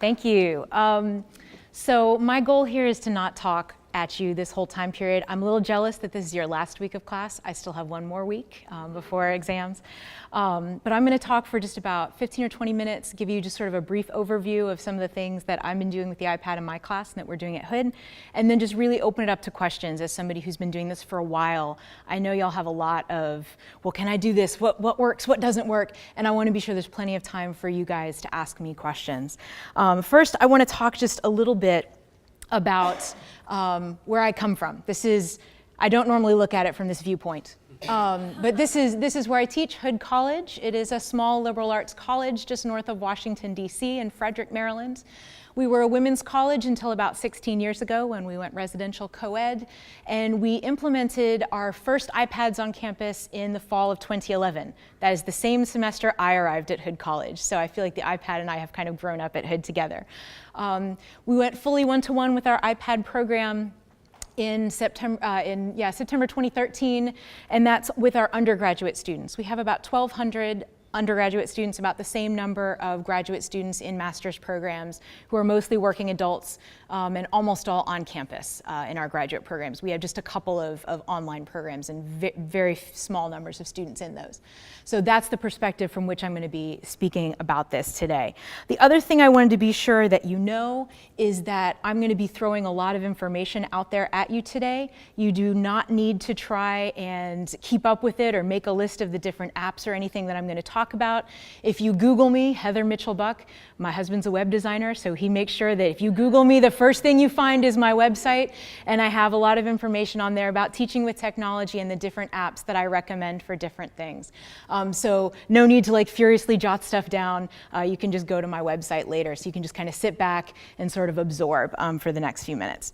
Thank you. So my goal here is to not talk at you this whole time period. I'm a little jealous that this is your last week of class. I still have one more week before exams. But I'm going to talk for just about 15 or 20 minutes, give you just sort of a brief overview of some of the things that I've been doing with the iPad in my class and that we're doing at Hood, and then just really open it up to questions. As somebody who's been doing this for a while, I know y'all have a lot of, well, can I do this? What works? What doesn't work? And I want to be sure there's plenty of time for you guys to ask me questions. First, I want to talk just a little bit about where I come from. I don't normally look at it from this viewpoint, but this is where I teach, Hood College. It is a small liberal arts college just north of Washington, D.C. in Frederick, Maryland. We were a women's college until about 16 years ago when we went residential co-ed, and we implemented our first iPads on campus in the fall of 2011. That is the same semester I arrived at Hood College, so I feel like the iPad and I have kind of grown up at Hood together. We went fully one-to-one with our iPad program in September 2013, and that's with our undergraduate students. We have about 1,200 undergraduate students, about the same number of graduate students in master's programs who are mostly working adults and almost all on campus in our graduate programs. We have just a couple of online programs and very small numbers of students in those. So that's the perspective from which I'm going to be speaking about this today. The other thing I wanted to be sure that you know is that I'm going to be throwing a lot of information out there at you today. You do not need to try and keep up with it or make a list of the different apps or anything that I'm going to talk about. If you Google me, Heather Mitchell Buck, my husband's a web designer, so he makes sure that if you Google me, the first thing you find is my website, and I have a lot of information on there about teaching with technology and the different apps that I recommend for different things. So no need to like furiously jot stuff down. You can just go to my website later, so you can just kind of sit back and sort of absorb for the next few minutes.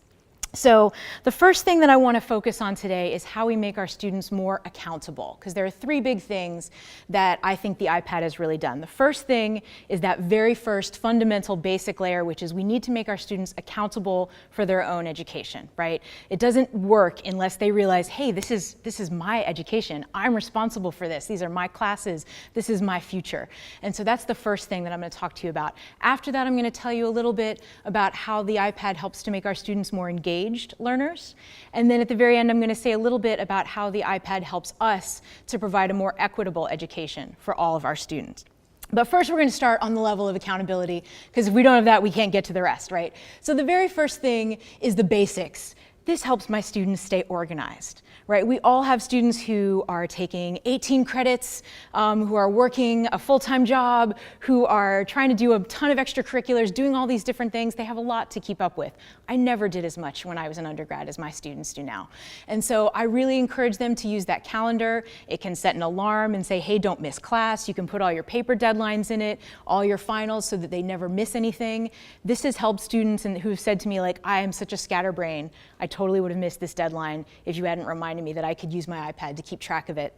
So the first thing that I want to focus on today is how we make our students more accountable, because there are three big things that I think the iPad has really done. The first thing is that very first fundamental basic layer, which is we need to make our students accountable for their own education, right? It doesn't work unless they realize, hey, this is my education. I'm responsible for this. These are my classes. This is my future. And so that's the first thing that I'm going to talk to you about. After that, I'm going to tell you a little bit about how the iPad helps to make our students more engaged learners. And then at the very end, I'm going to say a little bit about how the iPad helps us to provide a more equitable education for all of our students. But first, we're going to start on the level of accountability, because if we don't have that, we can't get to the rest, right? So the very first thing is the basics. This helps my students stay organized, right? We all have students who are taking 18 credits, who are working a full-time job, who are trying to do a ton of extracurriculars, doing all these different things. They have a lot to keep up with. I never did as much when I was an undergrad as my students do now. And so I really encourage them to use that calendar. It can set an alarm and say, hey, don't miss class. You can put all your paper deadlines in it, all your finals, so that they never miss anything. This has helped students who've said to me, like, I am such a scatterbrain. I totally would have missed this deadline if you hadn't reminded me that I could use my iPad to keep track of it.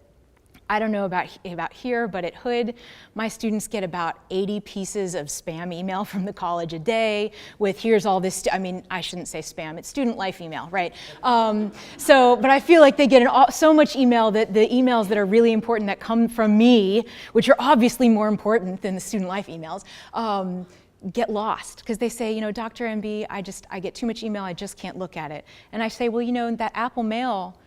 I don't know about here, but at Hood, my students get about 80 pieces of spam email from the college a day with here's all this, I mean, I shouldn't say spam, it's student life email, right? But I feel like they get so much email that the emails that are really important that come from me, which are obviously more important than the student life emails, get lost, because they say, you know, Dr. MB, I get too much email, I just can't look at it. And I say, well, you know, that Apple Mail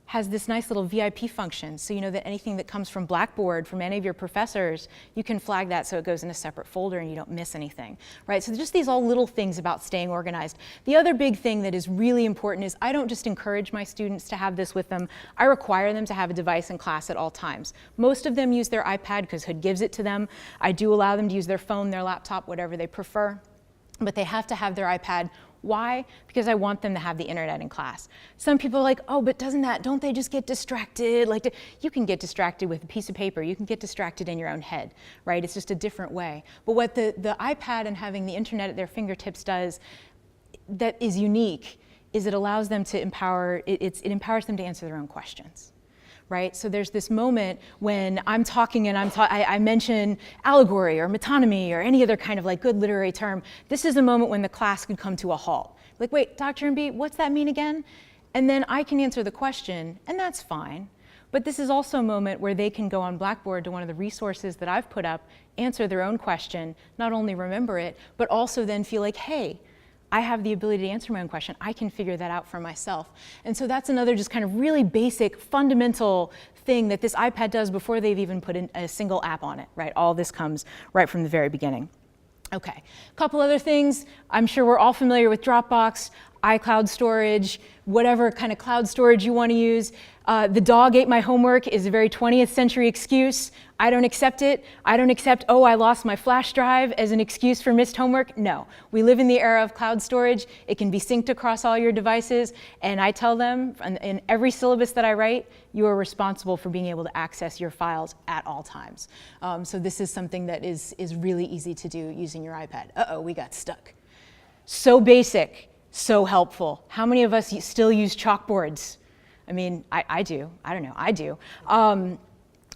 has this nice little VIP function, so you know that anything that comes from Blackboard, from any of your professors, you can flag that so it goes in a separate folder and you don't miss anything, right? So just these all little things about staying organized. The other big thing that is really important is I don't just encourage my students to have this with them, I require them to have a device in class at all times. Most of them use their iPad because Hood gives it to them. I do allow them to use their phone, their laptop, whatever they prefer, but they have to have their iPad. Why? Because I want them to have the internet in class. Some people are like, oh, but don't they just get distracted? You can get distracted with a piece of paper. You can get distracted in your own head, right? It's just a different way. But what the iPad and having the internet at their fingertips does that is unique is it allows them to it empowers them to answer their own questions. Right? So there's this moment when I'm talking and I mention allegory or metonymy or any other kind of like good literary term. This is the moment when the class could come to a halt. Like, wait, Dr. MB, what's that mean again? And then I can answer the question, and that's fine. But this is also a moment where they can go on Blackboard to one of the resources that I've put up, answer their own question, not only remember it, but also then feel like, hey, I have the ability to answer my own question. I can figure that out for myself. And so that's another just kind of really basic, fundamental thing that this iPad does before they've even put in a single app on it, right? All this comes right from the very beginning. Okay, a couple other things. I'm sure we're all familiar with Dropbox, iCloud storage, whatever kind of cloud storage you want to use. The dog ate my homework is a very 20th century excuse. I don't accept it. I don't accept, oh, I lost my flash drive as an excuse for missed homework. No, we live in the era of cloud storage. It can be synced across all your devices. And I tell them in every syllabus that I write, you are responsible for being able to access your files at all times. So this is something that is really easy to do using your iPad. Uh-oh, we got stuck. So basic, so helpful. How many of us still use chalkboards? I mean, I do. I don't know, I do.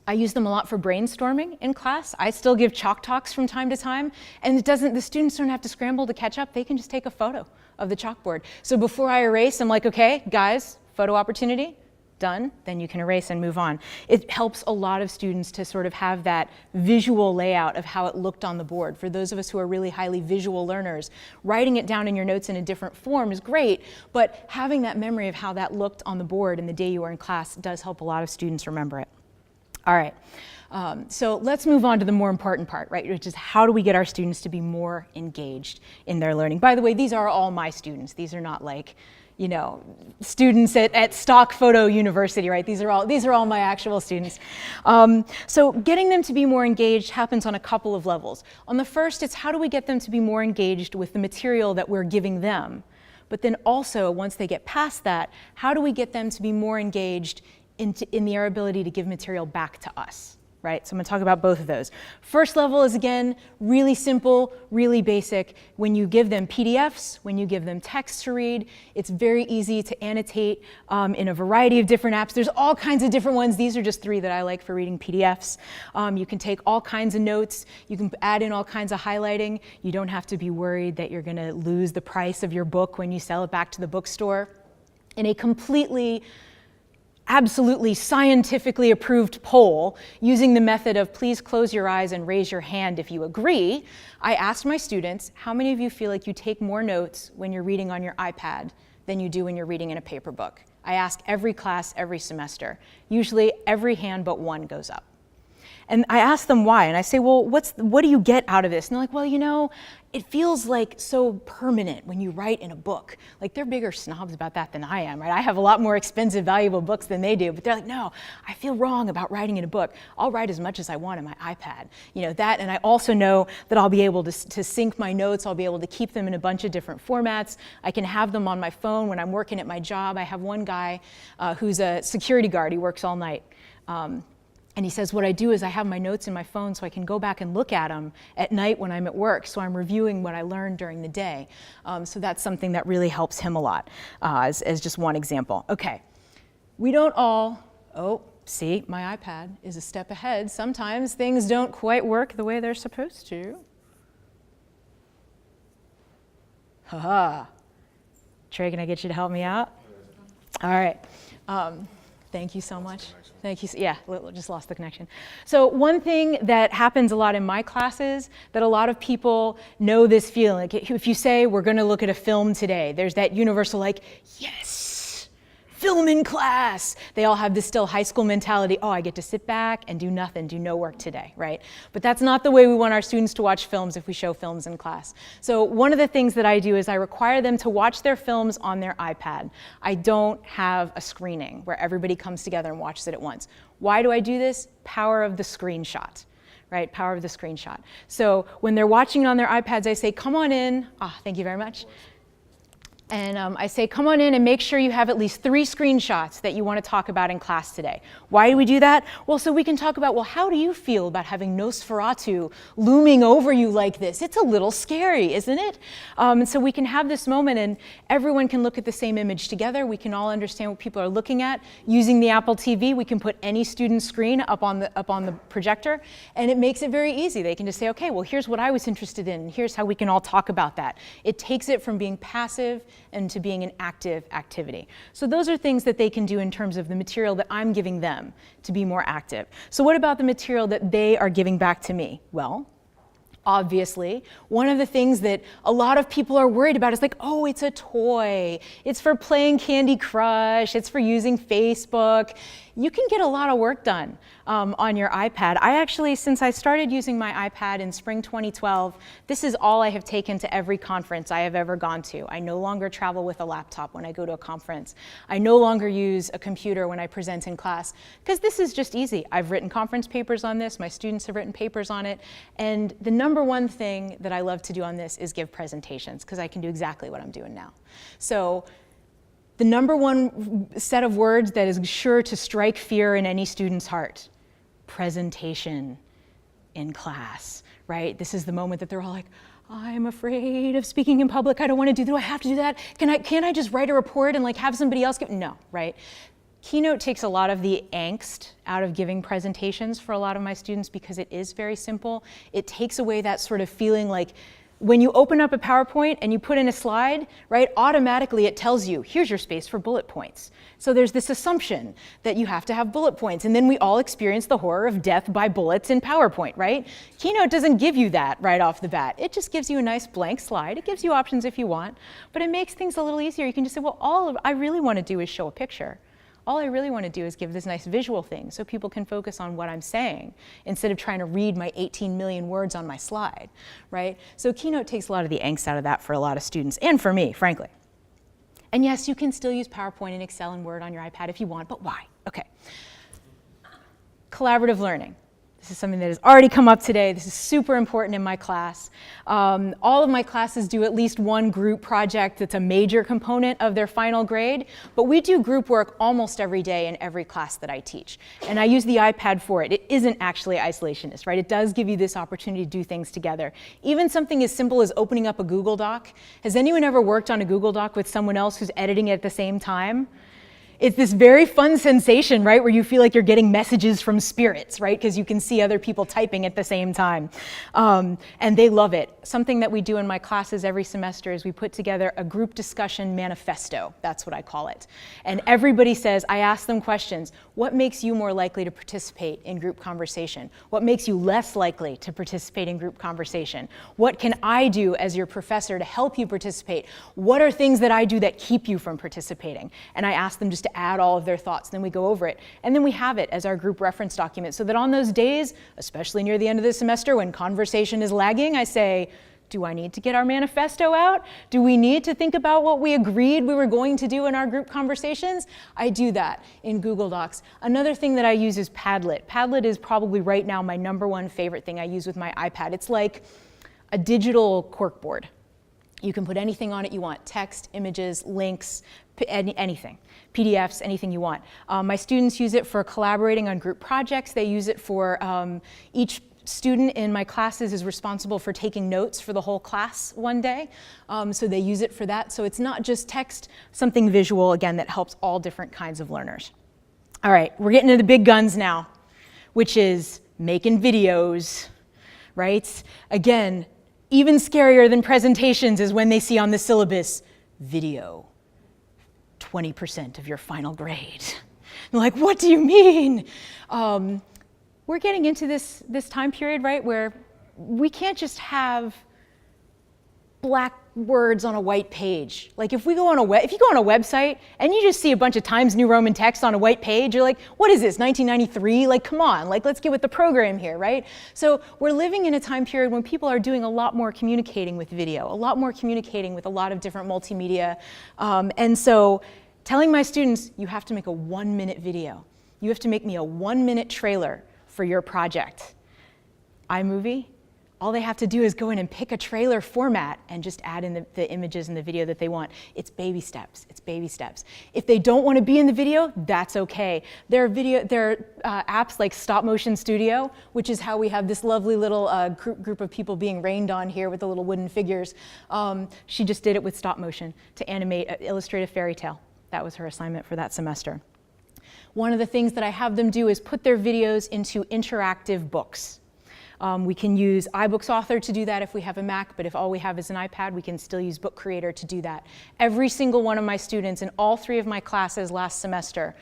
I use them a lot for brainstorming in class. I still give chalk talks from time to time, and the students don't have to scramble to catch up. They can just take a photo of the chalkboard. So before I erase, I'm like, okay, guys, photo opportunity, done, then you can erase and move on. It helps a lot of students to sort of have that visual layout of how it looked on the board. For those of us who are really highly visual learners, writing it down in your notes in a different form is great, but having that memory of how that looked on the board in the day you were in class does help a lot of students remember it. All right, so let's move on to the more important part, right, which is how do we get our students to be more engaged in their learning? By the way, these are all my students. These are not like, you know, students at Stock Photo University, right? These are all my actual students. So getting them to be more engaged happens on a couple of levels. On the first, it's how do we get them to be more engaged with the material that we're giving them? But then also, once they get past that, how do we get them to be more engaged in their ability to give material back to us, right? So I'm gonna talk about both of those. First level is, again, really simple, really basic. When you give them PDFs, when you give them text to read, it's very easy to annotate in a variety of different apps. There's all kinds of different ones. These are just 3 that I like for reading PDFs. You can take all kinds of notes. You can add in all kinds of highlighting. You don't have to be worried that you're gonna lose the price of your book when you sell it back to the bookstore. In a completely absolutely scientifically approved poll using the method of please close your eyes and raise your hand if you agree, I asked my students, how many of you feel like you take more notes when you're reading on your iPad than you do when you're reading in a paper book? I ask every class, every semester. Usually every hand but one goes up. And I ask them why, and I say, well, what do you get out of this? And they're like, well, you know, it feels like so permanent when you write in a book. Like, they're bigger snobs about that than I am, right? I have a lot more expensive, valuable books than they do, but they're like, no, I feel wrong about writing in a book. I'll write as much as I want on my iPad. You know, that, and I also know that I'll be able to sync my notes. I'll be able to keep them in a bunch of different formats. I can have them on my phone when I'm working at my job. I have one guy who's a security guard. He works all night. And he says, what I do is I have my notes in my phone so I can go back and look at them at night when I'm at work. So I'm reviewing what I learned during the day. So that's something that really helps him a lot, as just one example. Okay, we don't all, oh, see, my iPad is a step ahead. Sometimes things don't quite work the way they're supposed to. Haha. Trey, can I get you to help me out? All right. Thank you so much. Thank you. Yeah, just lost the connection. So one thing that happens a lot in my classes that a lot of people know this feeling. Like if you say, we're going to look at a film today, there's that universal like, yes, film in class. They all have this still high school mentality. Oh, I get to sit back and do nothing, do no work today, right? But that's not the way we want our students to watch films if we show films in class. So one of the things that I do is I require them to watch their films on their iPad. I don't have a screening where everybody comes together and watches it at once. Why do I do this? Power of the screenshot. Right, power of the screenshot. So when they're watching it on their iPads, I say, come on in. Thank you very much. And I say, come on in and make sure you have at least 3 screenshots that you want to talk about in class today. Why do we do that? Well, so we can talk about, well, how do you feel about having Nosferatu looming over you like this? It's a little scary, isn't it? And so we can have this moment and everyone can look at the same image together. We can all understand what people are looking at. Using the Apple TV, we can put any student's screen up on the projector, and it makes it very easy. They can just say, okay, well, here's what I was interested in. Here's how we can all talk about that. It takes it from being passive and to being an active activity. So those are things that they can do in terms of the material that I'm giving them to be more active. So what about the material that they are giving back to me? Well, obviously, one of the things that a lot of people are worried about is like, oh, it's a toy. It's for playing Candy Crush. It's for using Facebook. You can get a lot of work done on your iPad. I actually, since I started using my iPad in spring 2012, this is all I have taken to every conference I have ever gone to. I no longer travel with a laptop when I go to a conference. I no longer use a computer when I present in class, because this is just easy. I've written conference papers on this. My students have written papers on it. And the number one thing that I love to do on this is give presentations, because I can do exactly what I'm doing now. So the number one set of words that is sure to strike fear in any student's heart: presentation in class, right? This is the moment that they're all like, I'm afraid of speaking in public. I don't want to do I have to do that? Can't I just write a report and like have somebody else give? No, right? Keynote takes a lot of the angst out of giving presentations for a lot of my students, because it is very simple. It takes away that sort of feeling like when you open up a PowerPoint and you put in a slide, right, automatically it tells you, here's your space for bullet points. So there's this assumption that you have to have bullet points, and then we all experience the horror of death by bullets in PowerPoint, right? Keynote doesn't give you that right off the bat. It just gives you a nice blank slide. It gives you options if you want, but it makes things a little easier. You can just say, well, all I really want to do is show a picture. All I really want to do is give this nice visual thing so people can focus on what I'm saying instead of trying to read my 18 million words on my slide, right? So Keynote takes a lot of the angst out of that for a lot of students, and for me, frankly. And yes, you can still use PowerPoint and Excel and Word on your iPad if you want, but why? Okay. Collaborative learning. This is something that has already come up today. This is super important in my class. All of my classes do at least one group project that's a major component of their final grade, but we do group work almost every day in every class that I teach. And I use the iPad for it. It isn't actually isolationist, right? It does give you this opportunity to do things together. Even something as simple as opening up a Google Doc. Has anyone ever worked on a Google Doc with someone else who's editing it at the same time? It's this very fun sensation, right, where you feel like you're getting messages from spirits, right, because you can see other people typing at the same time. And they love it. Something that we do in my classes every semester is we put together a group discussion manifesto. That's what I call it. And everybody says, I ask them questions. What makes you more likely to participate in group conversation? What makes you less likely to participate in group conversation? What can I do as your professor to help you participate? What are things that I do that keep you from participating? And I ask them just to add all of their thoughts, then we go over it. And then we have it as our group reference document, so that on those days, especially near the end of the semester when conversation is lagging, I say, do I need to get our manifesto out? Do we need to think about what we agreed we were going to do in our group conversations? I do that in Google Docs. Another thing that I use is Padlet. Padlet is probably right now my #1 favorite thing I use with my iPad. It's like a digital corkboard. You can put anything on it you want: text, images, links, anything. PDFs, anything you want. My students use it for collaborating on group projects. They use it for each student in my classes is responsible for taking notes for the whole class one day. So they use it for that. So it's not just text, something visual, again, that helps all different kinds of learners. All right, we're getting to the big guns now, which is making videos, right? Again, even scarier than presentations is when they see on the syllabus, video, 20% of your final grade. They're like, what do you mean? We're getting into this time period, right, where we can't just have black words on a white page. Like if you go on a website and you just see a bunch of Times New Roman text on a white page, you're like, what is this, 1993? Like, come on, like let's get with the program here, right? So we're living in a time period when people are doing a lot more communicating with video, a lot more communicating with a lot of different multimedia. And so telling my students, you have to make a 1-minute video. You have to make me a 1-minute trailer for your project. iMovie, all they have to do is go in and pick a trailer format and just add in the images and the video that they want. It's baby steps. It's baby steps. If they don't want to be in the video, that's okay. There are apps like Stop Motion Studio, which is how we have this lovely little group of people being rained on here with the little wooden figures. She just did it with stop motion to illustrate a fairy tale. That was her assignment for that semester. One of the things that I have them do is put their videos into interactive books. We can use iBooks Author to do that if we have a Mac, but if all we have is an iPad, we can still use Book Creator to do that. Every single one of my students in all 3 of my classes last semester,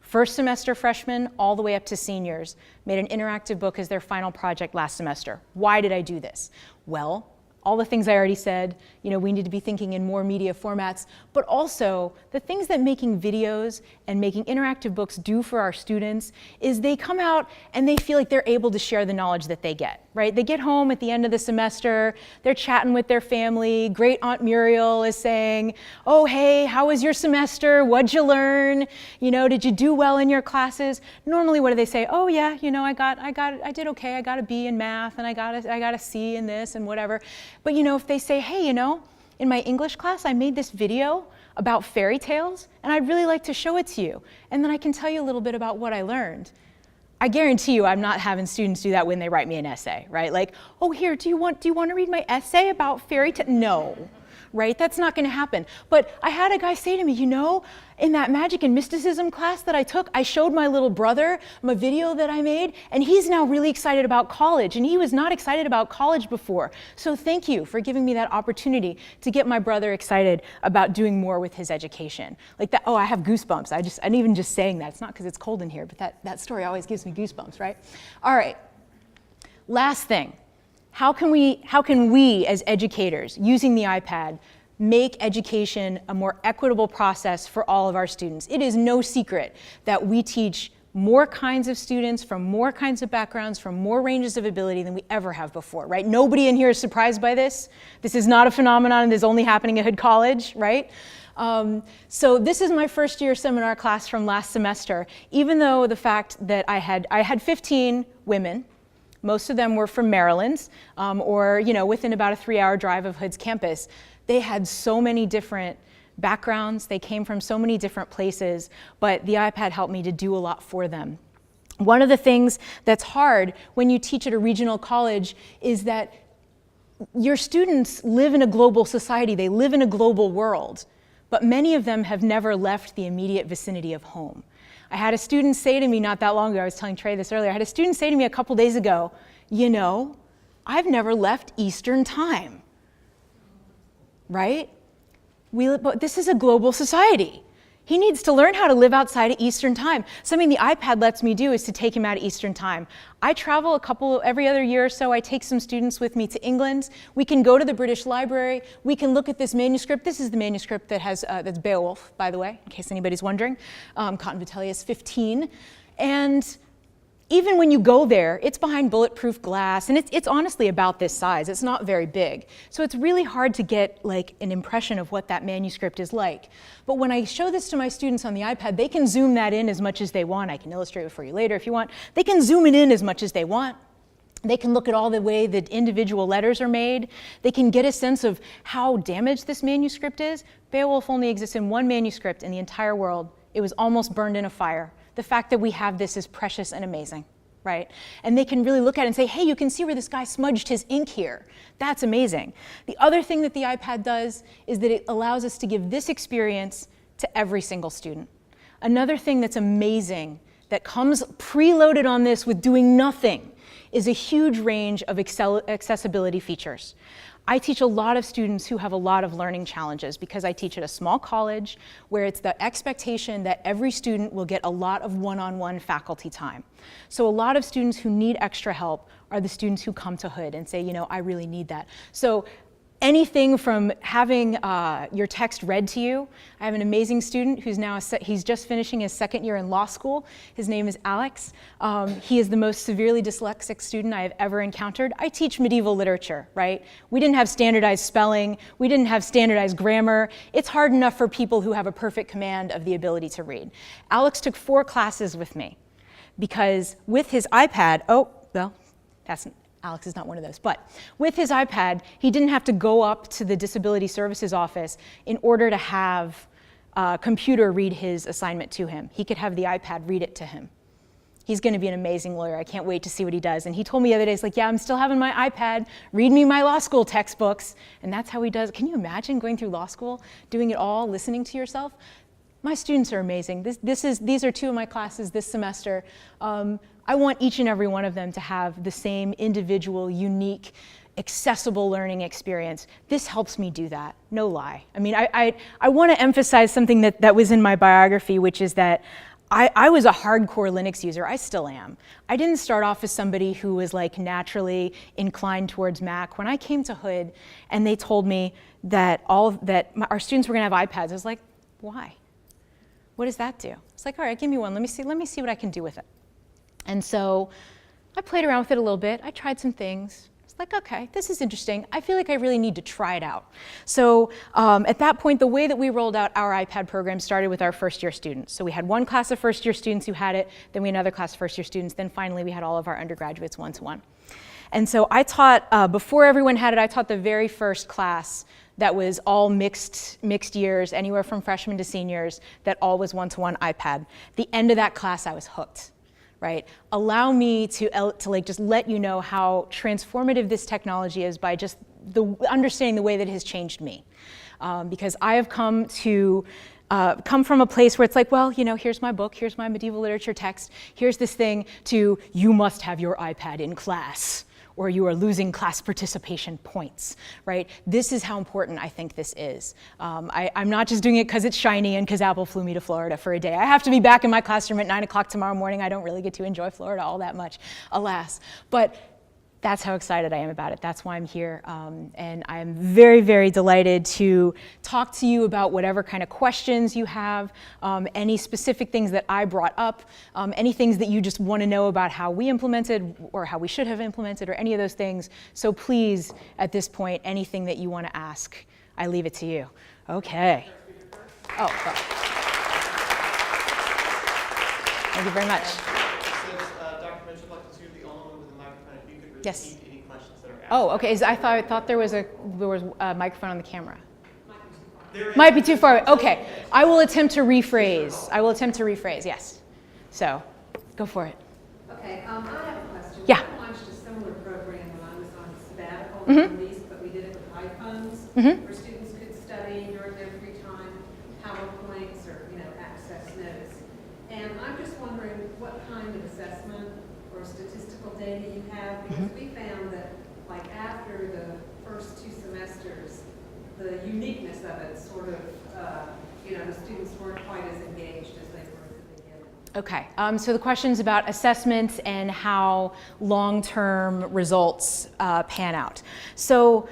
first semester freshmen all the way up to seniors, made an interactive book as their final project last semester. Why did I do this? Well, all the things I already said, we need to be thinking in more media formats, but also the things that making videos and making interactive books do for our students is they come out and they feel like they're able to share the knowledge that they get, right? They get home at the end of the semester, they're chatting with their family, great Aunt Muriel is saying, oh, hey, how was your semester? What'd you learn? Did you do well in your classes? Normally, what do they say? Oh yeah, I did okay, I got a B in math and I got a C in this and whatever. But if they say, hey, in my English class, I made this video about fairy tales, and I'd really like to show it to you. And then I can tell you a little bit about what I learned. I guarantee you I'm not having students do that when they write me an essay, right? Like, oh, here, do you want to read my essay about fairy tales? No, right? That's not going to happen. But I had a guy say to me, in that magic and mysticism class that I took, I showed my little brother my video that I made, and he's now really excited about college, and he was not excited about college before. So thank you for giving me that opportunity to get my brother excited about doing more with his education. Like that, oh, I have goosebumps. I'm even just saying that. It's not because it's cold in here, but that story always gives me goosebumps, right? All right, last thing. How can we as educators, using the iPad, make education a more equitable process for all of our students? It is no secret that we teach more kinds of students from more kinds of backgrounds, from more ranges of ability than we ever have before, right? Nobody in here is surprised by this. This is not a phenomenon that is only happening at Hood College, right? So this is my first year seminar class from last semester. Even though the fact that I had 15 women, most of them were from Maryland, or within about a 3-hour drive of Hood's campus. They had so many different backgrounds, they came from so many different places, but the iPad helped me to do a lot for them. One of the things that's hard when you teach at a regional college is that your students live in a global society, they live in a global world, but many of them have never left the immediate vicinity of home. I had a student say to me not that long ago, I was telling Trey this earlier, I had a student say to me a couple days ago, I've never left Eastern Time. Right? But this is a global society. He needs to learn how to live outside of Eastern Time. Something the iPad lets me do is to take him out of Eastern Time. I travel every other year or so, I take some students with me to England. We can go to the British Library. We can look at this manuscript. This is the manuscript that that's Beowulf, by the way, in case anybody's wondering. Cotton Vitellius 15. And even when you go there, it's behind bulletproof glass, and it's honestly about this size. It's not very big. So it's really hard to get like an impression of what that manuscript is like. But when I show this to my students on the iPad, they can zoom that in as much as they want. I can illustrate it for you later if you want. They can zoom it in as much as they want. They can look at all the way that individual letters are made. They can get a sense of how damaged this manuscript is. Beowulf only exists in one manuscript in the entire world. It was almost burned in a fire. The fact that we have this is precious and amazing, right? And they can really look at it and say, hey, you can see where this guy smudged his ink here. That's amazing. The other thing that the iPad does is that it allows us to give this experience to every single student. Another thing that's amazing that comes preloaded on this with doing nothing is a huge range of accessibility features. I teach a lot of students who have a lot of learning challenges because I teach at a small college where it's the expectation that every student will get a lot of one-on-one faculty time. So a lot of students who need extra help are the students who come to Hood and say, I really need that. So anything from having your text read to you. I have an amazing student who's now, he's just finishing his second year in law school. His name is Alex. He is the most severely dyslexic student I have ever encountered. I teach medieval literature, right? We didn't have standardized spelling. We didn't have standardized grammar. It's hard enough for people who have a perfect command of the ability to read. Alex took 4 classes with me because with his iPad, Alex is not one of those, but with his iPad, he didn't have to go up to the Disability Services office in order to have a computer read his assignment to him. He could have the iPad read it to him. He's going to be an amazing lawyer. I can't wait to see what he does. And he told me the other day, he's like, yeah, I'm still having my iPad read me my law school textbooks. And that's how he does. Can you imagine going through law school, doing it all, listening to yourself? My students are amazing. These are 2 of my classes this semester. I want each and every one of them to have the same individual, unique, accessible learning experience. This helps me do that, no lie. I mean, I want to emphasize something that was in my biography, which is that I was a hardcore Linux user. I still am. I didn't start off as somebody who was like naturally inclined towards Mac. When I came to Hood and they told me that our students were going to have iPads, I was like, why? What does that do? It's like, all right, give me one. Let me see what I can do with it. And so I played around with it a little bit. I tried some things. It's like, okay, this is interesting. I feel like I really need to try it out. So at that point, the way that we rolled out our iPad program started with our first-year students. So we had one class of first-year students who had it, then we had another class of first-year students, then finally we had all of our undergraduates one-to-one. And so I taught, before everyone had it, I taught the very first class that was all mixed years, anywhere from freshmen to seniors, that all was one-to-one iPad. The end of that class, I was hooked. Right? Allow me to like just let you know how transformative this technology is by just understanding the way that it has changed me. Because I have come from a place where it's like, well, you know, here's my book, here's my medieval literature text, here's this thing, to you must have your iPad in class, or you are losing class participation points, right? This is how important I think this is. I'm not just doing it because it's shiny and because Apple flew me to Florida for a day. I have to be back in my classroom at 9 o'clock tomorrow morning. I don't really get to enjoy Florida all that much, alas. But that's how excited I am about it. That's why I'm here. And I'm very, very delighted to talk to you about whatever kind of questions you have, any specific things that I brought up, any things that you just want to know about how we implemented or how we should have implemented or any of those things. So please, at this point, anything that you want to ask, I leave it to you. Okay. Oh, well. Thank you very much. Yes. Any questions that are asked. Oh, okay. I thought there was a microphone on the camera. Might be too far. Okay. I will attempt to rephrase. Yes. So, go for it. Okay. I have a question. Yeah. I launched a similar program when I was on sabbatical from these, but we did it with iPhones, where students could study during their free time, PowerPoints, or access notes. And I'm just wondering what kind of assessment or statistical data you have, because we found that like after the first 2 semesters, the uniqueness of it sort of, the students weren't quite as engaged as they were at the beginning. Okay, so the question's about assessments and how long-term results pan out. So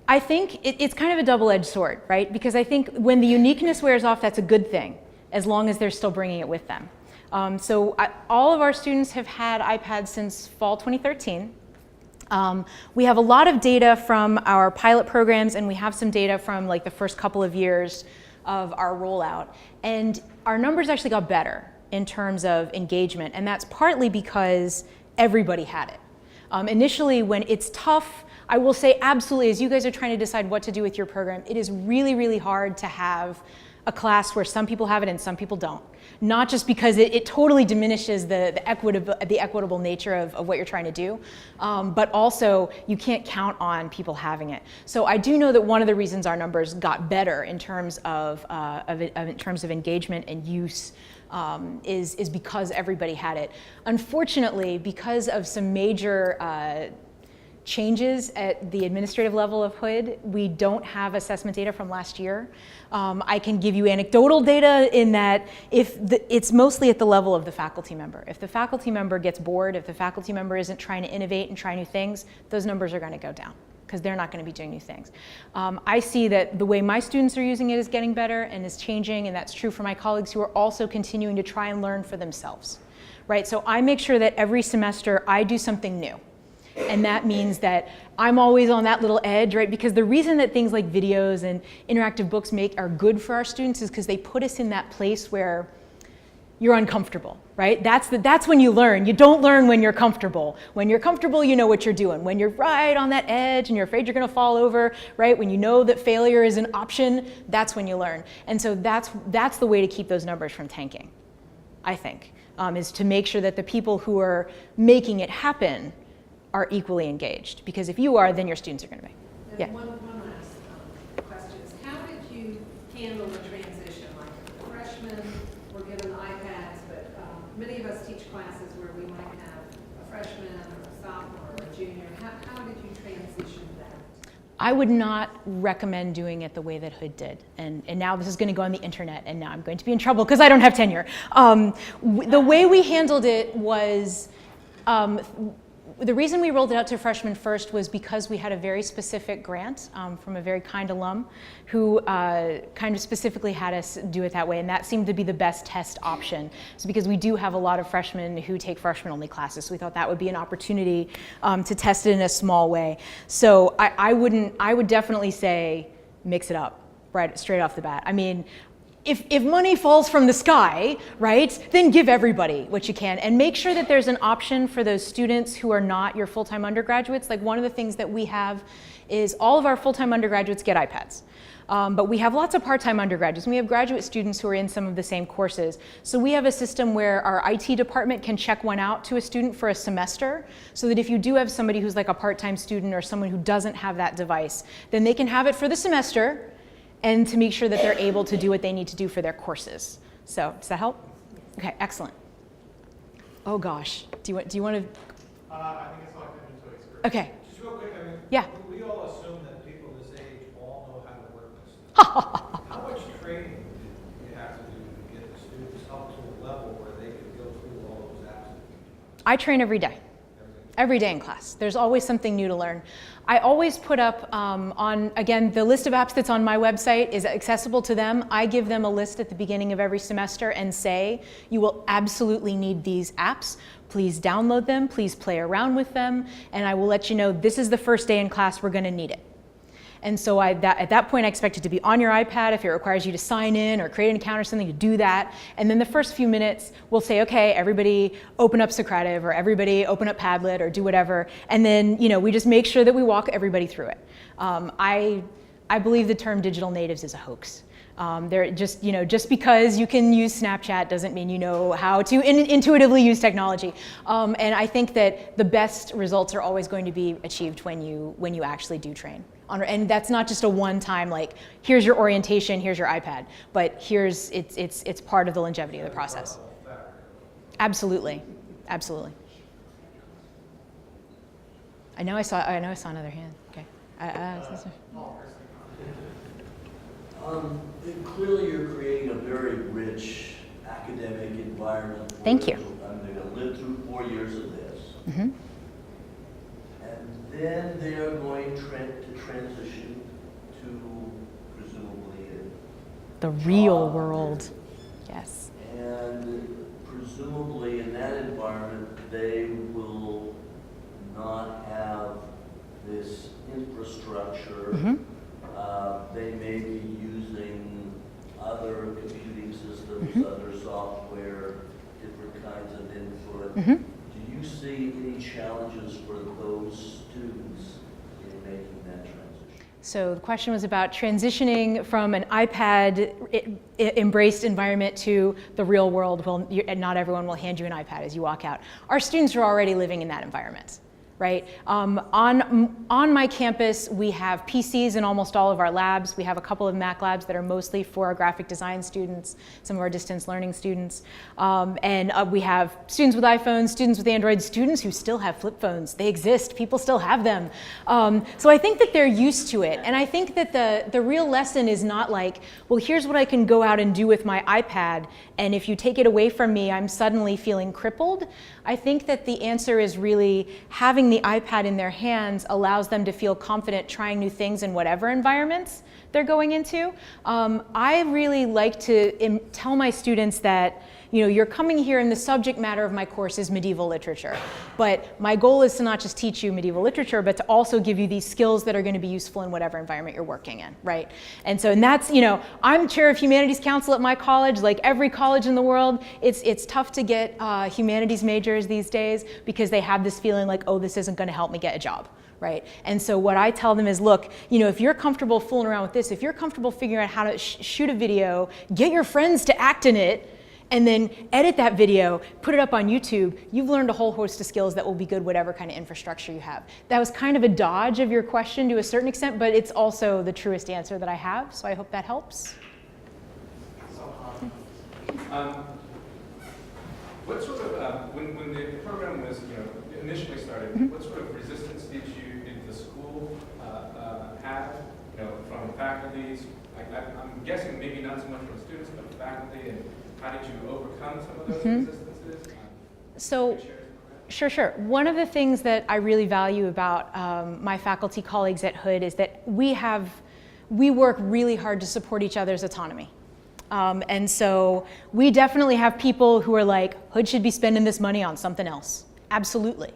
I think it's kind of a double-edged sword, right? Because I think when the uniqueness wears off, that's a good thing, as long as they're still bringing it with them. All of our students have had iPads since fall 2013. We have a lot of data from our pilot programs, and we have some data from like the first couple of years of our rollout. And our numbers actually got better in terms of engagement, and that's partly because everybody had it. Initially, when it's tough, I will say absolutely, as you guys are trying to decide what to do with your program, it is really, really hard to have a class where some people have it and some people don't. Not just because it totally diminishes the equitable nature of what you're trying to do, but also you can't count on people having it. So I do know that one of the reasons our numbers got better in terms of engagement and use is because everybody had it. Unfortunately, because of some major changes at the administrative level of Hood, we don't have assessment data from last year. I can give you anecdotal data in that it's mostly at the level of the faculty member. If the faculty member gets bored, if the faculty member isn't trying to innovate and try new things, those numbers are going to go down because they're not going to be doing new things. I see that the way my students are using it is getting better and is changing, and that's true for my colleagues who are also continuing to try and learn for themselves, right? So I make sure that every semester I do something new. And that means that I'm always on that little edge, right? Because the reason that things like videos and interactive books are good for our students is because they put us in that place where you're uncomfortable, right? That's when you learn. You don't learn when you're comfortable. When you're comfortable, you know what you're doing. When you're right on that edge and you're afraid you're gonna fall over, right? When you know that failure is an option, that's when you learn. And so that's the way to keep those numbers from tanking, I think, is to make sure that the people who are making it happen are equally engaged, because if you are, then your students are going to be. And Yeah. One last question is, how did you handle the transition? Like the freshmen were given iPads, but I would not recommend doing it the way that Hood did. And now this is going to go on the internet, and now I'm going to be in trouble because I don't have tenure. The way we handled it was, the reason we rolled it out to freshmen first was because we had a very specific grant from a very kind alum who kind of specifically had us do it that way, and that seemed to be the best test option. So because we do have a lot of freshmen who take freshman-only classes, so we thought that would be an opportunity to test it in a small way. So I would definitely say mix it up right straight off the bat. I mean, if money falls from the sky, right, then give everybody what you can, and make sure that there's an option for those students who are not your full-time undergraduates. Like, one of the things that we have is all of our full-time undergraduates get iPads. But we have lots of part-time undergraduates, and we have graduate students who are in some of the same courses. So we have a system where our IT department can check one out to a student for a semester, so that if you do have somebody who's like a part-time student or someone who doesn't have that device, then they can have it for the semester, and to make sure that they're able to do what they need to do for their courses. So, does that help? Okay, excellent. Oh gosh, do you want to? I think it's all I can do to experience. Okay. Just real quick, I mean, Yeah. we all assume that people this age all know how to work this. How much training do you have to do to get the students up to a level where they can go through all those apps? I train every day. Every day in class. There's always something new to learn. I always put up again, the list of apps that's on my website is accessible to them. I give them a list at the beginning of every semester and say, you will absolutely need these apps. Please download them, please play around with them, and I will let you know this is the first day in class we're gonna need it. And so at that point, I expect it to be on your iPad. If it requires you to sign in or create an account or something, to do that. And then the first few minutes, we'll say, okay, everybody open up Socrative, or everybody open up Padlet, or do whatever. And then, we just make sure that we walk everybody through it. I believe the term digital natives is a hoax. They're just because you can use Snapchat doesn't mean you know how to intuitively use technology. And I think that the best results are always going to be achieved when you actually do train. And that's not just a one-time, like, here's your orientation, here's your iPad, but it's part of the longevity of the process. Absolutely, absolutely. I know I saw another hand. Okay. Clearly, you're creating a very rich academic environment. Thank you. They're going to live through 4 years of this. Mm-hmm. And then they're going to transition to, presumably, The real world. Yes. and presumably in that environment, they will not have this infrastructure. Mm-hmm. They may be using other computing systems, Mm-hmm. other software, different kinds of input. Mm-hmm. Do you see any challenges for those students in making that transition? So the question was about transitioning from an iPad-embraced environment to the real world. Well, not everyone will hand you an iPad as you walk out. Our students are already living in that environment. Right? On my campus, we have PCs in almost all of our labs. We have a couple of Mac labs that are mostly for our graphic design students, some of our distance learning students. And we have students with iPhones, students with Android, students who still have flip phones. They exist, people still have them. So I think that they're used to it. And I think that the real lesson is not like, well, here's what I can go out and do with my iPad, and if you take it away from me, I'm suddenly feeling crippled. I think that the answer is really having the iPad in their hands allows them to feel confident trying new things in whatever environments they're going into. I really like to tell my students that you're coming here and the subject matter of my course is medieval literature. But my goal is to not just teach you medieval literature, but to also give you these skills that are going to be useful in whatever environment you're working in, right? And that's, I'm chair of humanities council at my college. Like every college in the world, it's tough to get humanities majors these days because they have this feeling like, oh, this isn't going to help me get a job. Right? And so what I tell them is, look, if you're comfortable fooling around with this, if you're comfortable figuring out how to shoot a video, get your friends to act in it, and then edit that video, put it up on YouTube, you've learned a whole host of skills that will be good whatever kind of infrastructure you have. That was kind of a dodge of your question to a certain extent, but it's also the truest answer that I have, so I hope that helps. What sort of, when the program was initially started, what sort of resistance did the school have faculty? I'm guessing maybe not so much from students, but faculty, and how did you overcome some of those resistances? So, sure. One of the things that I really value about my faculty colleagues at Hood is that we work really hard to support each other's autonomy. And so we definitely have people who are like, Hood should be spending this money on something else. Absolutely.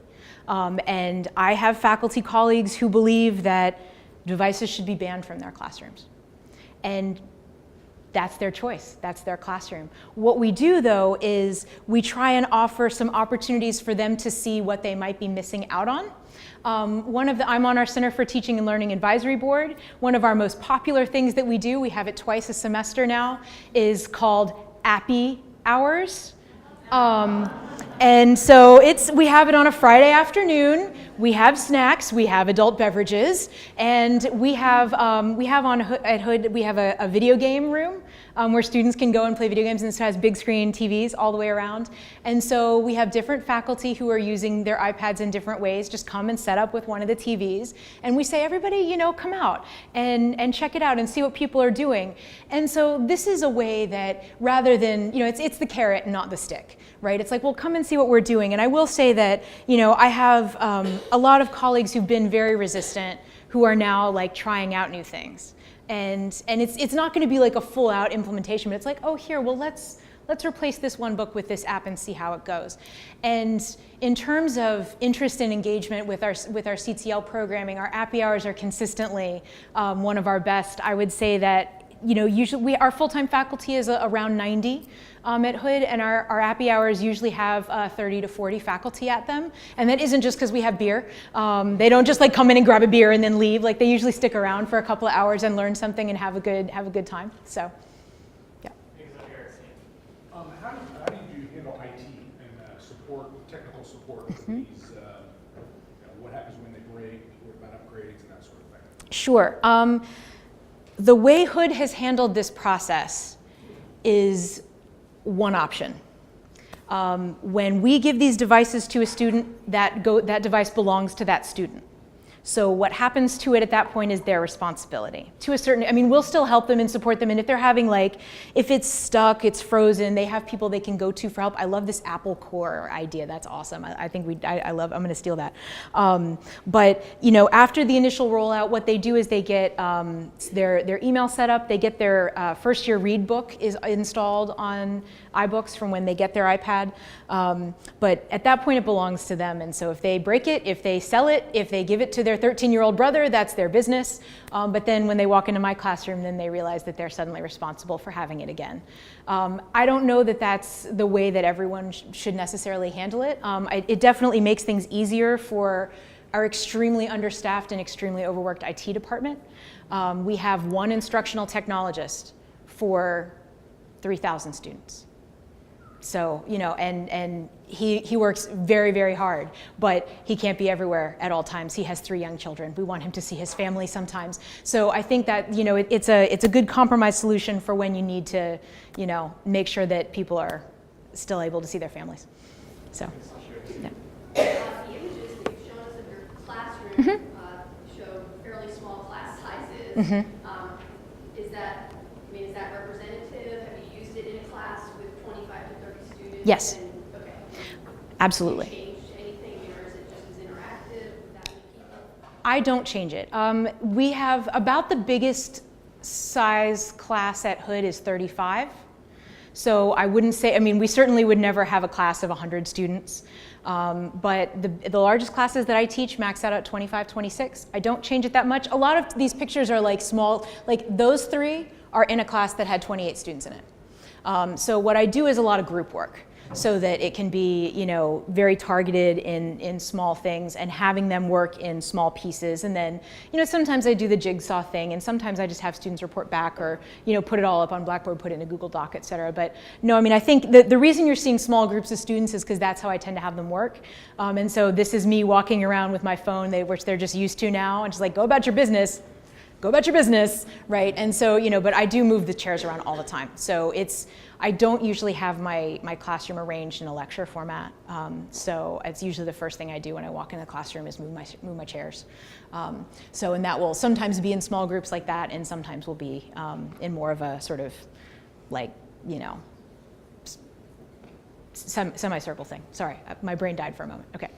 And I have faculty colleagues who believe that devices should be banned from their classrooms. And that's their choice, that's their classroom. What we do though is we try and offer some opportunities for them to see what they might be missing out on. I'm on our Center for Teaching and Learning Advisory Board. One of our most popular things that we do, we have it twice a semester now, is called Appy Hours. And so we have it on a Friday afternoon. We have snacks, we have adult beverages, and we have at Hood, we have a video game room where students can go and play video games, and this has big screen TVs all the way around. And so we have different faculty who are using their iPads in different ways. Just come and set up with one of the TVs, and we say, everybody, come out and check it out and see what people are doing. And so this is a way that rather than, it's the carrot and not the stick. Right? It's like, well, come and see what we're doing. And I will say that, I have a lot of colleagues who've been very resistant who are now like trying out new things. And it's not going to be like a full out implementation, but it's like, oh, here, well, let's replace this one book with this app and see how it goes. And in terms of interest and engagement with our CTL programming, our Appy Hours are consistently one of our best. I would say that, usually our full-time faculty is around 90. At Hood, and our Appy Hours usually have 30 to 40 faculty at them, and that isn't just because we have beer. They don't just like come in and grab a beer and then leave. Like they usually stick around for a couple of hours and learn something and have a good time. So, yeah. How do you handle IT and technical support for these? What happens when they break? What about upgrades and that sort of thing? Sure. The way Hood has handled this process is one option. When we give these devices to a student, that device belongs to that student. So what happens to it at that point is their responsibility. To a certain, we'll still help them and support them, and if they're having if it's stuck, it's frozen, they have people they can go to for help. I love this Apple Core idea, that's awesome. I'm gonna steal that. But after the initial rollout, what they do is they get their email set up, they get their first year read book is installed on iBooks from when they get their iPad. But at that point it belongs to them, and so if they break it, if they sell it, if they give it to their 13-year-old brother, that's their business. But then when they walk into my classroom, then they realize that they're suddenly responsible for having it again. I don't know that that's the way that everyone should necessarily handle it. It definitely makes things easier for our extremely understaffed and extremely overworked IT department. We have one instructional technologist for 3,000 students. So, and he works very, very hard, but he can't be everywhere at all times. He has 3 young children. We want him to see his family sometimes. So I think that, it's a good compromise solution for when you need to, make sure that people are still able to see their families. So, yeah. The images that you've shown us of your classroom show fairly small class sizes. Is that representative? Have you used it in a class with 25 to 30 students? Yes. Okay. Absolutely. Have you changed anything, or is it just as interactive with that many people? I don't change it. We have about the biggest size class at Hood is 35. So I wouldn't say, we certainly would never have a class of 100 students. But the largest classes that I teach max out at 25, 26. I don't change it that much. A lot of these pictures are small, those 3 are in a class that had 28 students in it. So what I do is a lot of group work so that it can be, very targeted in small things and having them work in small pieces. And then, sometimes I do the jigsaw thing, and sometimes I just have students report back or, put it all up on Blackboard, put it in a Google Doc, et cetera. But no, I think the reason you're seeing small groups of students is because that's how I tend to have them work. And so this is me walking around with my phone, which they're just used to now, and just go about your business. go about your business, right? And so, but I do move the chairs around all the time. So I don't usually have my classroom arranged in a lecture format. So it's usually the first thing I do when I walk in the classroom is move my chairs. And that will sometimes be in small groups like that, and sometimes will be in more of a sort of like, semicircle thing. Sorry, my brain died for a moment. Okay.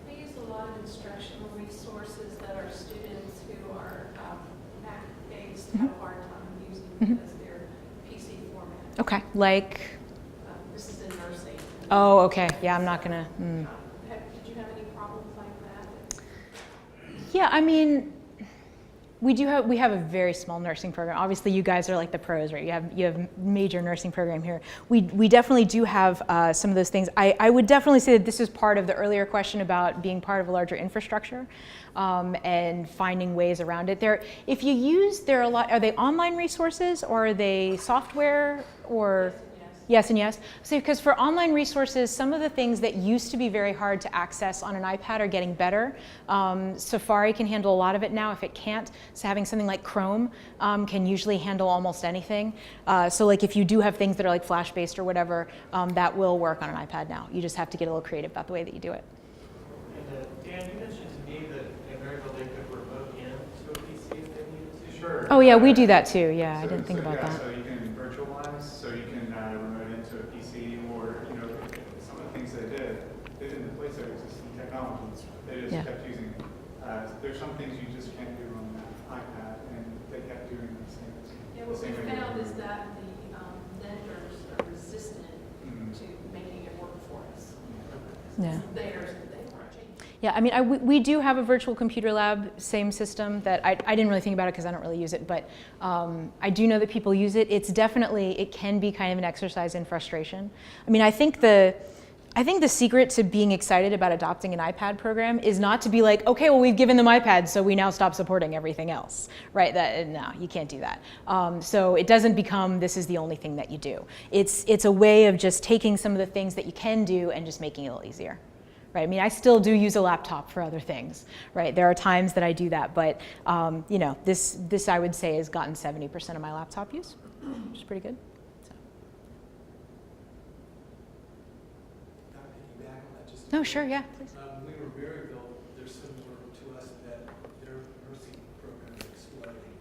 I use a lot of instructional resources that our students who are Mac-based have a hard time using because they're PC format. Okay, like, This is in nursing. oh, okay, yeah, I'm not gonna. Did you have any problems like that? Yeah, I mean, we have a very small nursing program. Obviously, you guys are like the pros, right? You have major nursing program here. We definitely do have some of those things. I would definitely say that this is part of the earlier question about being part of a larger infrastructure and finding ways around it. There are a lot. Are they online resources or are they software or? Yes and yes. So because for online resources, some of the things that used to be very hard to access on an iPad are getting better. Safari can handle a lot of it now. If it can't, so having something like Chrome can usually handle almost anything. So like if you do have things that are like Flash-based or whatever, that will work on an iPad now. You just have to get a little creative about the way that you do it. And Dan, you mentioned to me that in Maryville they could remote into a PC if they needed to. Sure. Oh yeah, we do that too. Yeah, I So- didn't think so, about yeah, that. So you can virtualize, so you can remote into a PC, or some of the things they did didn't replace their existing technologies. They just Yeah. kept using. There's some things you just can't do on an iPad, and they kept doing these things. Yeah, the what we same way they found did. is that the vendors are resistant Mhm. to making it work for us. Yeah. Theirs, they weren't changing. Yeah, I mean, we do have a virtual computer lab, same system that I didn't really think about it because I don't really use it, but I do know that people use it. It can be kind of an exercise in frustration. I mean, I think the secret to being excited about adopting an iPad program is not to be like, okay, well, we've given them iPads, so we now stop supporting everything else, right? No, you can't do that. So it doesn't become this is the only thing that you do. It's a way of just taking some of the things that you can do and just making it a little easier. Right? I mean, I still do use a laptop for other things, right? There are times that I do that, but this I would say has gotten 70% of my laptop use, which is pretty good. So. Piggyback on that just. Oh, sure, yeah, please. We were Maryville, they're similar to us that their nursing program is exploding.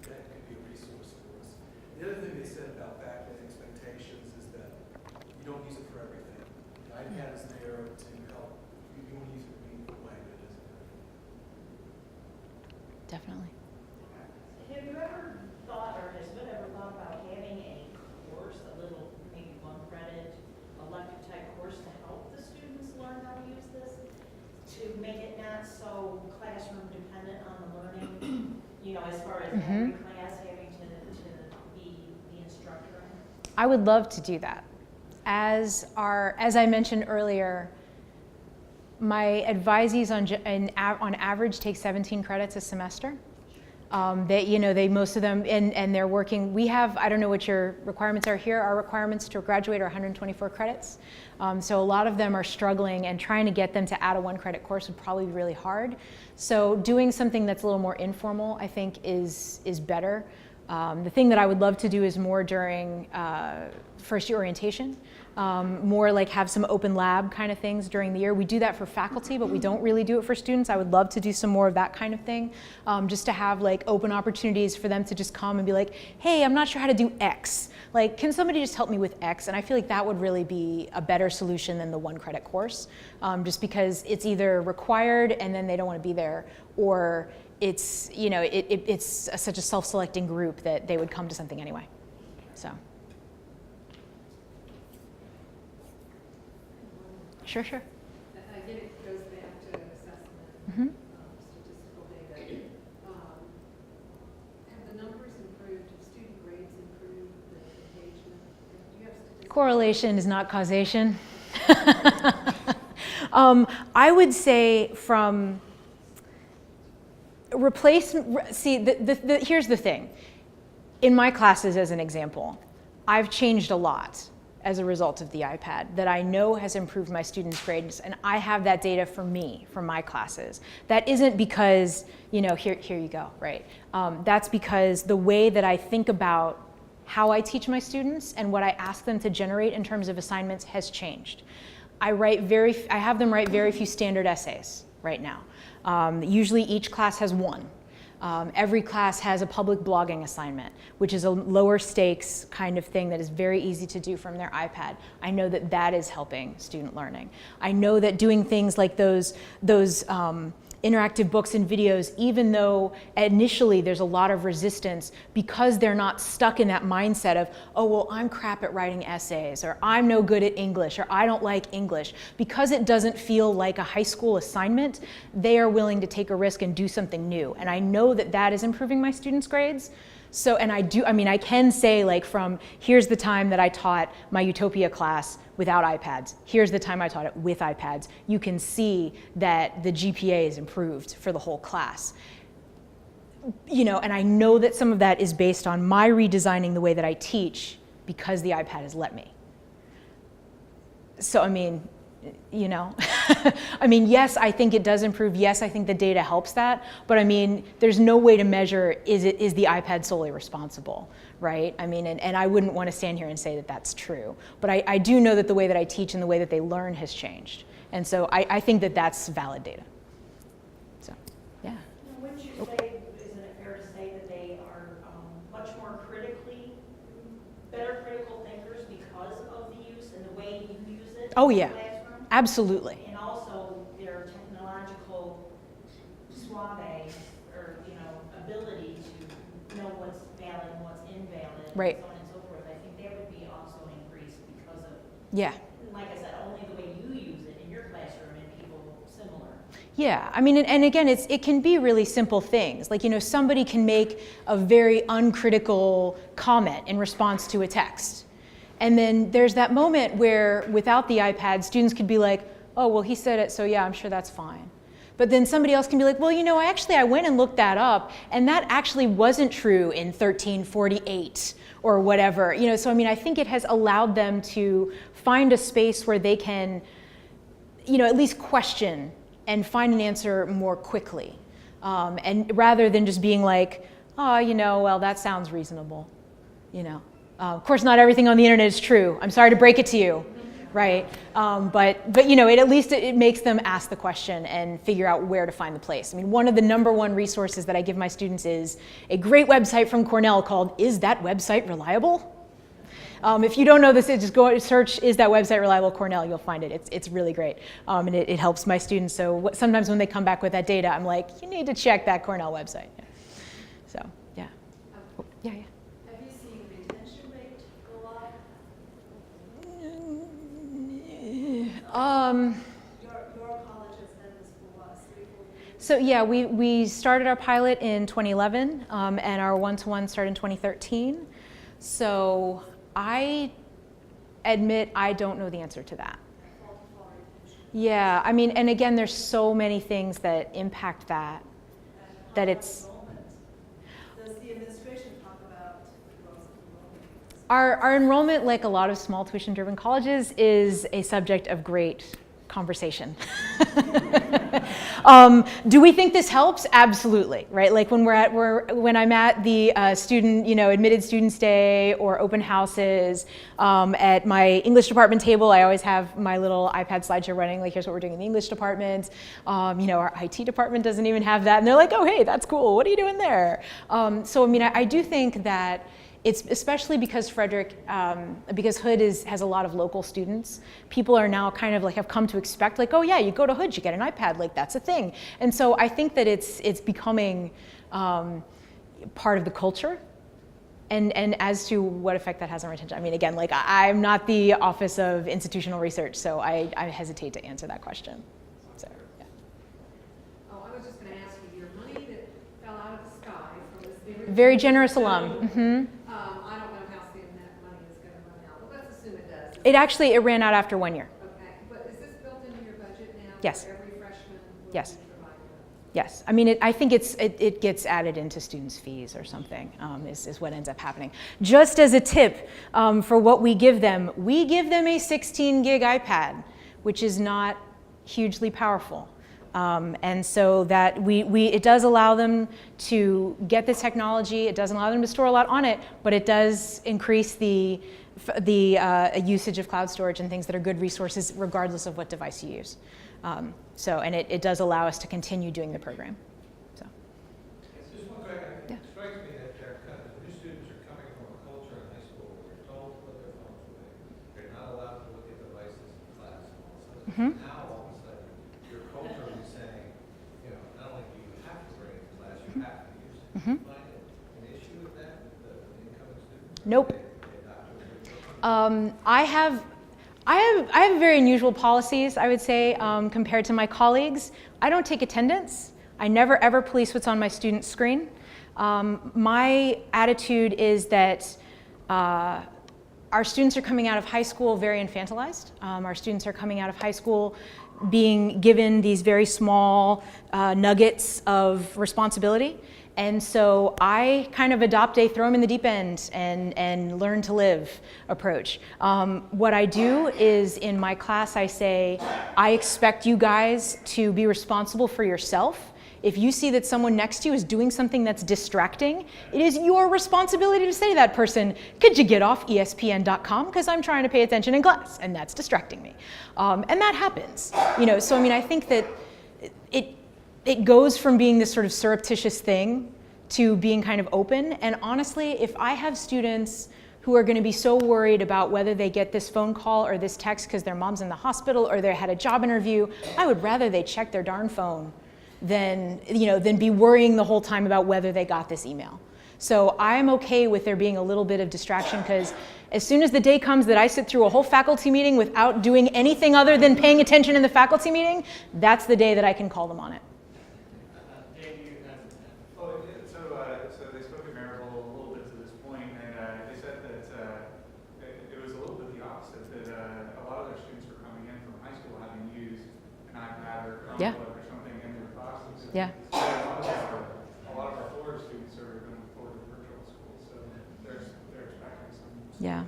That could be a resource for us. The other thing they said about backlit expectations is that you don't use it for everything. The iPad is there to help. You want to use it in a meaningful way, but it isn't. Definitely. Have you ever thought, or has been ever thought about having a course, a little maybe 1 credit elective type course to help the students learn how to use this, to make it not so classroom dependent on the learning, as far as every class having to be the instructor in it? I would love to do that. As I mentioned earlier, my advisees on average take 17 credits a semester. Most of them, and they're working. We have, I don't know what your requirements are here. Our requirements to graduate are 124 credits. So a lot of them are struggling, and trying to get them to add a 1 credit course would probably be really hard. So doing something that's a little more informal, I think, is better. The thing that I would love to do is more during first year orientation, more like have some open lab kind of things during the year. We do that for faculty, but we don't really do it for students. I would love to do some more of that kind of thing, just to have like open opportunities for them to just come and be like, hey, I'm not sure how to do X. Like, can somebody just help me with X? And I feel like that would really be a better solution than the 1 credit course, just because it's either required and then they don't want to be there, or it's such a self-selecting group that they would come to something anyway. So. Sure. Again, it goes back to assessment, Mm-hmm. statistical data. Have the numbers improved, have student grades improved, the engagement? Do you have statistics? Correlation is not causation. I would say from here's the thing. In my classes, as an example, I've changed a lot. as a result of the iPad that I know has improved my students' grades, and I have that data for me, for my classes. That isn't because, here you go, right? That's because the way that I think about how I teach my students and what I ask them to generate in terms of assignments has changed. I have them write very few standard essays right now. Usually each class has one. Every class has a public blogging assignment, which is a lower stakes kind of thing that is very easy to do from their iPad. I know that that is helping student learning. I know that doing things like those interactive books and videos, even though initially there's a lot of resistance because they're not stuck in that mindset of, oh, well, I'm crap at writing essays, or I'm no good at English, or I don't like English. Because it doesn't feel like a high school assignment, they are willing to take a risk and do something new. And I know that that is improving my students' grades. So, and I can say, like, from here's the time that I taught my Utopia class without iPads, here's the time I taught it with iPads, you can see that the GPA is improved for the whole class. And I know that some of that is based on my redesigning the way that I teach because the iPad has let me. So, yes, I think it does improve. Yes, I think the data helps that. But there's no way to measure, is the iPad solely responsible, right? And I wouldn't want to stand here and say that that's true. But I do know that the way that I teach and the way that they learn has changed. And so I think that that's valid data. So, yeah. Wouldn't you say, isn't it fair to say that they are much more better critical thinkers because of the use and the way you use it? Oh, in the yeah. classroom? Absolutely. And also their technological suave or, ability to know what's valid and what's invalid. Right. And so on and so forth. I think that would be also increased because of, Yeah. like I said, only the way you use it in your classroom and people similar. Yeah, and again, it can be really simple things. Like, somebody can make a very uncritical comment in response to a text. And then there's that moment where, without the iPad, students could be like, oh, well, he said it, so yeah, I'm sure that's fine. But then somebody else can be like, well, I went and looked that up, and that actually wasn't true in 1348 or whatever. So, I think it has allowed them to find a space where they can, at least question and find an answer more quickly. And rather than just being like, oh, well, that sounds reasonable, Of course, not everything on the internet is true. I'm sorry to break it to you, right? But at least it makes them ask the question and figure out where to find the place. One of the #1 resources that I give my students is a great website from Cornell called Is That Website Reliable? If you don't know this, just go search Is That Website Reliable Cornell, you'll find it. It's really great. And it helps my students. So sometimes when they come back with that data, I'm like, you need to check that Cornell website. Yeah. So, yeah. Yeah. Your college has done this for us, 3-4 years. So yeah, we started our pilot in 2011, and our one-to-one started in 2013. So I admit I don't know the answer to that. Yeah, and again, there's so many things that impact that it's. Does the administration talk about growth of enrollment? Our enrollment, like a lot of small tuition-driven colleges, is a subject of great conversation. Do we think this helps? Absolutely, right? Like when I'm at the admitted students day or open houses, at my English department table, I always have my little iPad slideshow running, like here's what we're doing in the English department. Our IT department doesn't even have that, and they're like, oh, hey, that's cool, what are you doing there? I do think that it's especially because because Hood has a lot of local students. People are now kind of like have come to expect like, oh yeah, you go to Hood, you get an iPad, like that's a thing. And so I think that it's becoming part of the culture. And as to what effect that has on retention, again, like I'm not the Office of Institutional Research, so I hesitate to answer that question. So, yeah. Oh, I was just going to ask you, your money that fell out of the sky from this Very generous alum. Mm-hmm. I don't know how soon that money is going to run out, but let's assume it does. It ran out after 1 year. Okay, but is this built into your budget now? Yes. Every freshman will Yes. be provided with? Yes, I mean, I think it gets added into students' fees or something, is what ends up happening. Just as a tip for what we give them a 16 gig iPad, which is not hugely powerful. And so that it does allow them to get this technology, it doesn't allow them to store a lot on it, but it does increase the usage of cloud storage and things that are good resources regardless of what device you use. And it does allow us to continue doing the program. So. Just one thing, Yeah. it strikes me that new students are coming from a culture in high school where they're told to put their phones away. They're not allowed to look at devices in class. So now all of a sudden, your culture is saying, not only do you have to bring it to class, you have to use it. Do you find it an issue with that, with the incoming students? Nope. I have very unusual policies, I would say, compared to my colleagues. I don't take attendance. I never ever police what's on my student's screen. My attitude is that our students are coming out of high school very infantilized. Our students are coming out of high school being given these very small nuggets of responsibility. And so I kind of adopt a throw them in the deep end and learn to live approach. What I do is in my class I say, I expect you guys to be responsible for yourself. If you see that someone next to you is doing something that's distracting, it is your responsibility to say to that person, could you get off ESPN.com because I'm trying to pay attention in class and that's distracting me. And that happens. So I mean, I think that it goes from being this sort of surreptitious thing to being kind of open. And honestly, if I have students who are going to be so worried about whether they get this phone call or this text because their mom's in the hospital or they had a job interview, I would rather they check their darn phone than be worrying the whole time about whether they got this email. So I'm okay with there being a little bit of distraction because as soon as the day comes that I sit through a whole faculty meeting without doing anything other than paying attention in the faculty meeting, that's the day that I can call them on it. So they spoke at Maribel a little bit to this point, and they said that it was a little bit the opposite, that a lot of their students were coming in from high school having used an iPad or Chromebook or something in their classes. Yeah. A lot of our Florida students are going forward to virtual school, so they're expecting some Yeah.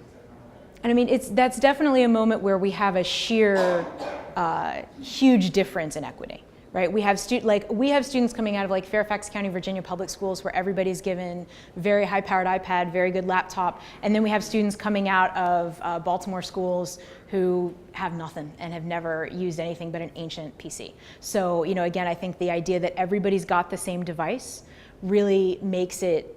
And I mean, that's definitely a moment where we have a sheer, huge difference in equity. Right, we have students coming out of Fairfax County, Virginia public schools where everybody's given very high-powered iPad, very good laptop, and then we have students coming out of Baltimore schools who have nothing and have never used anything but an ancient PC. So again, I think the idea that everybody's got the same device really makes it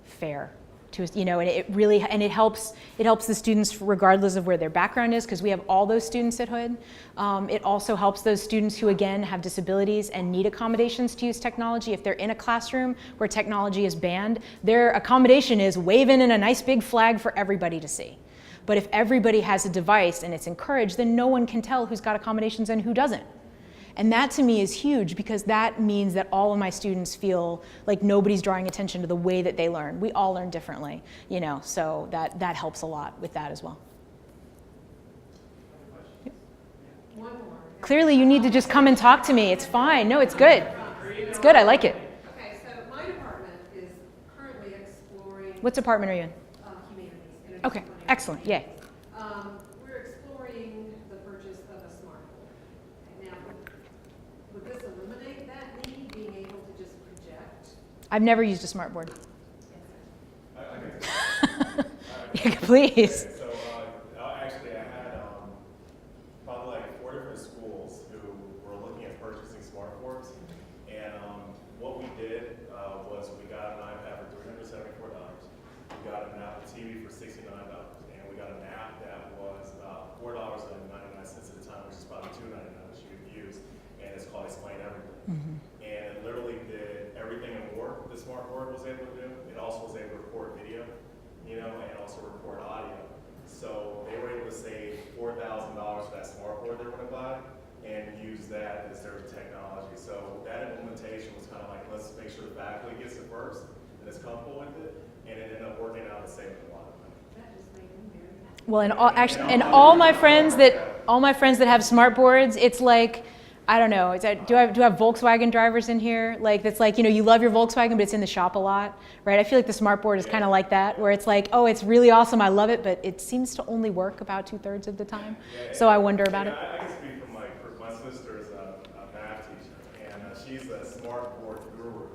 fair. And it helps the students regardless of where their background is, because we have all those students at Hood. It also helps those students who again have disabilities and need accommodations to use technology. If they're in a classroom where technology is banned, their accommodation is waving in a nice big flag for everybody to see. But if everybody has a device and it's encouraged, then no one can tell who's got accommodations and who doesn't. And that to me is huge because that means that all of my students feel like nobody's drawing attention to the way that they learn. We all learn differently, so that helps a lot with that as well. One more. Clearly you need to just come and talk to me. It's fine. No, it's good. It's good. I like it. Okay, so my department is currently exploring. What department are you in? Humanities. Okay, excellent. Yay. We're exploring the purchase of a smartboard. Now, would this eliminate that need, being able to just project? I've never used a smartboard. Yeah, please. So actually I had probably 4 different schools who were looking at purchasing smartboards, and what we did was we got an iPad for $374, we got an Apple TV for $69, and we got an app that was about $4.99 at the time, which is about $2.99 that you could use, and it's called Explain Everything. And it literally did everything and more the smartboard was able to do. It also was able to record video, and also record audio. So they were able to save $4,000 for that smartboard they were going to buy and use that as their technology. So that implementation was kind of like, let's make sure the faculty gets it first and is comfortable with it, and it ended up working out and saving a lot of money. That just made me very happy. Well, and all my friends that have smartboards, it's like I don't know. Do I have Volkswagen drivers in here? Like that's like, you love your Volkswagen, but it's in the shop a lot, right? I feel like the smartboard is kind of like that, where it's like, oh, it's really awesome, I love it, but it seems to only work about 2/3 of the time. So I wonder about it. I can speak from my sister's a math teacher, and she's a smartboard guru.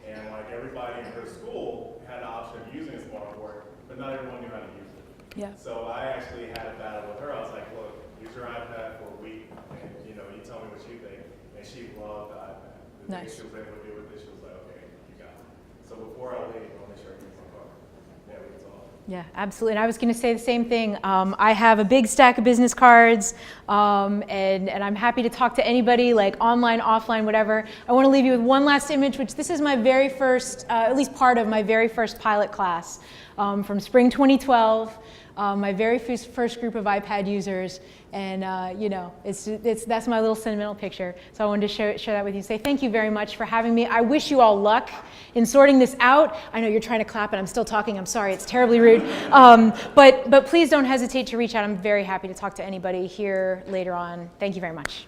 And like everybody in her school had the option of using a smartboard, but not everyone knew how to use it. Yeah. So I actually had a battle with her. I was like, look, use your iPad for a week, and you tell me what you think. And she loved the iPad. The Nice. things she was able to do with it, she was like, okay, you got it. So before I leave, I'll make sure I use my car. Yeah, we can talk. Yeah, absolutely. And I was going to say the same thing. I have a big stack of business cards, and I'm happy to talk to anybody, like online, offline, whatever. I want to leave you with one last image, which this is my very first, at least part of my very first pilot class from spring 2012. My very first group of iPad users, and that's my little sentimental picture. So I wanted to share that with you. Say thank you very much for having me. I wish you all luck in sorting this out. I know you're trying to clap and I'm still talking. I'm sorry, it's terribly rude. But please don't hesitate to reach out. I'm very happy to talk to anybody here later on. Thank you very much.